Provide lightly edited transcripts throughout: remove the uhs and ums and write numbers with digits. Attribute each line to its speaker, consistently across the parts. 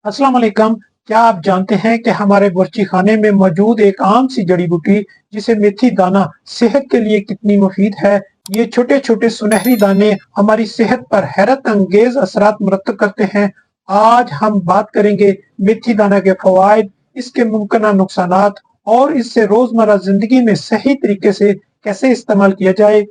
Speaker 1: अस्सलाम वालेकुम। क्या आप जानते हैं कि हमारे बावर्ची खाने में मौजूद एक आम सी जड़ी बूटी जिसे मेथी दाना सेहत के लिए कितनी मुफीद है। ये छोटे छोटे सुनहरी दाने हमारी सेहत पर हैरत अंगेज असरात मुरतब करते हैं। आज हम बात करेंगे मेथी दाना के फवाइद, इसके मुमकिन नुकसानात और इससे रोजमर्रा जिंदगी में सही तरीके से कैसे इस्तेमाल किया जाए।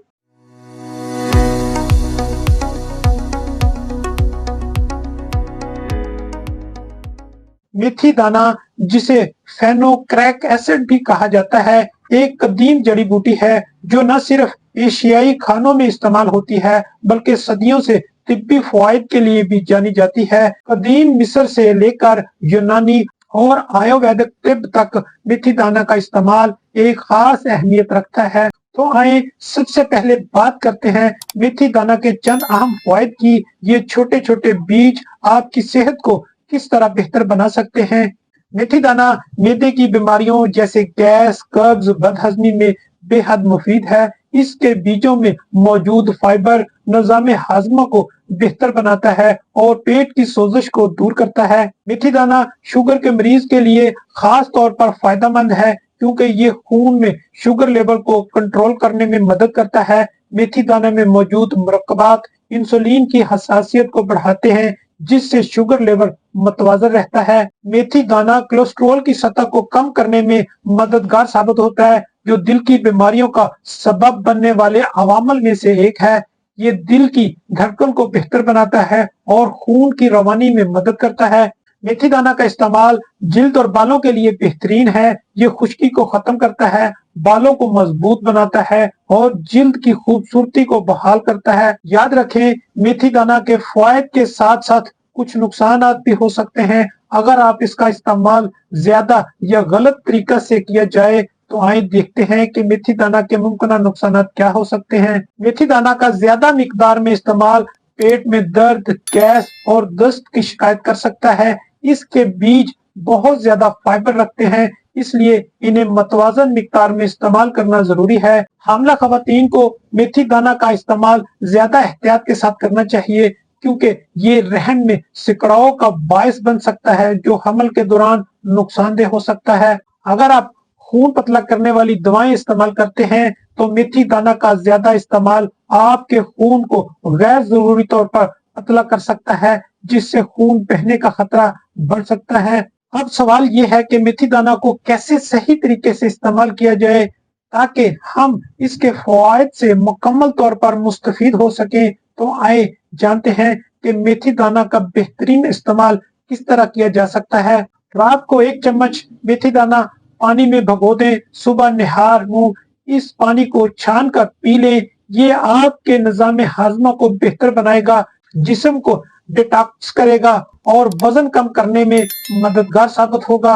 Speaker 1: मेथी दाना, जिसे फेनोक्रैक एसिड भी कहा जाता है, एक कदीम जड़ी बूटी है जो न सिर्फ एशियाई खानों में इस्तेमाल होती है बल्कि सदियों से तिब्बी फवाइद के लिए भी जानी जाती है। कदीम मिस्र से लेकर यूनानी और आयुर्वेदिक तिब तक मेथी दाना का इस्तेमाल एक खास अहमियत रखता है। तो आए सबसे पहले बात करते हैं मेथी दाना के चंद अहम फवाइद की। ये छोटे छोटे बीज आपकी सेहत को किस तरह बेहतर बना सकते हैं। मेथी दाना मैदे की बीमारियों जैसे गैस, कब्ज, बदहजमी में बेहद मुफीद है। इसके बीजों में मौजूद फाइबर निजाम हाजमा को बेहतर बनाता है और पेट की सोजिश को दूर करता है। मेथी दाना शुगर के मरीज के लिए खास तौर पर फायदेमंद है क्योंकि ये खून में शुगर लेवल को कंट्रोल करने में मदद करता है। मेथी दाने में मौजूद मुरक्कबात इंसुलिन की हसासियत को बढ़ाते हैं जिससे शुगर लेवल मतवाजन रहता है। मेथी दाना कोलेस्ट्रॉल की सतह को कम करने में मददगार साबित होता है जो दिल की बीमारियों का सबब बनने वाले अवामल में से एक है। ये दिल की धड़कन को बेहतर बनाता है और खून की रवानी में मदद करता है। मेथी दाना का इस्तेमाल जिल्द और बालों के लिए बेहतरीन है। ये खुश्की को खत्म करता है, बालों को मजबूत बनाता है और जिल्द की खूबसूरती को बहाल करता है। याद रखें, मेथी दाना के फवायद के साथ साथ कुछ नुकसान भी हो सकते हैं अगर आप इसका इस्तेमाल ज्यादा या गलत तरीका से किया जाए। तो आइए देखते हैं कि मेथी दाना के मुमकिन नुकसान क्या हो सकते हैं। मेथी दाना का ज्यादा मिकदार में इस्तेमाल पेट में दर्द, गैस और दस्त की शिकायत कर सकता है। इसके बीज बहुत ज्यादा फाइबर रखते हैं, इसलिए इन्हें मतवाजन मिकदार में इस्तेमाल करना जरूरी है। हामला खवातीन को मेथी दाना का इस्तेमाल ज्यादा एहतियात के साथ करना चाहिए क्योंकि ये रहम में सिकड़ाओं का बायस बन सकता है जो हमल के दौरान नुकसानदेह हो सकता है। अगर आप खून पतला करने वाली दवाएं इस्तेमाल करते हैं तो मेथी दाना का ज्यादा इस्तेमाल आपके खून को गैर जरूरी तौर पर पतला कर सकता है जिससे खून बहने का खतरा बढ़ सकता है। अब सवाल ये है कि मेथी दाना को कैसे सही तरीके से इस्तेमाल किया जाए ताकि हम इसके फवायद से मुकम्मल तौर पर मुस्तफीद हो सके। तो आए जानते हैं कि मेथी दाना का बेहतरीन इस्तेमाल किस तरह किया जा सकता है। रात को 1 चम्मच मेथी दाना पानी में भिगो दें, सुबह निहार मुंह इस पानी को छान कर पी लें। ये आपके निजाम हाजमा को बेहतर बनाएगा, जिस्म को डिटॉक्स करेगा और वजन कम करने में मददगार साबित होगा।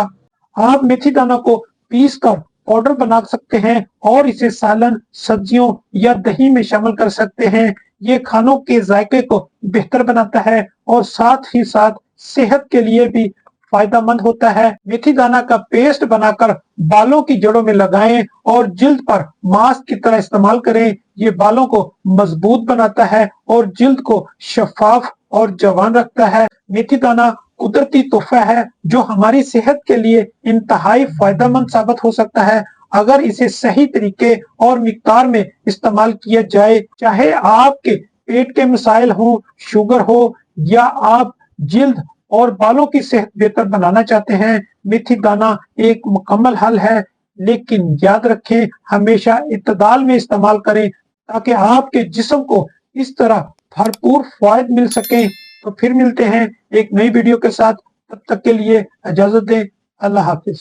Speaker 1: आप मेथी दाना को पीस कर पाउडर बना सकते हैं और इसे सालन, सब्जियों या दही में शामिल कर सकते हैं। ये खानों के जायके को बेहतर बनाता है और साथ ही साथ सेहत के लिए भी फायदेमंद होता है। मेथी दाना का पेस्ट बनाकर बालों की जड़ों में लगाएं और जिल्द पर मास्क की तरह इस्तेमाल करें। ये बालों को मजबूत बनाता है और जिल्द को शफाफ और जवान रखता है। मेथी दाना कुदरती तोहफा है जो हमारी सेहत के लिए इंतहाई फायदेमंद साबित हो सकता है अगर इसे सही तरीके और मिकदार में इस्तेमाल किया जाए। चाहे आपके पेट के मसाइल हो, शुगर हो या आप जिल्द और बालों की सेहत बेहतर बनाना चाहते हैं, मेथी दाना एक मुकम्मल हल है। लेकिन याद रखें, हमेशा इत्तदाल में इस्तेमाल करें ताकि आपके जिस्म को इस तरह भरपूर फायद मिल सके। तो फिर मिलते हैं एक नई वीडियो के साथ, तब तक के लिए इजाजत दें। अल्लाह हाफिज।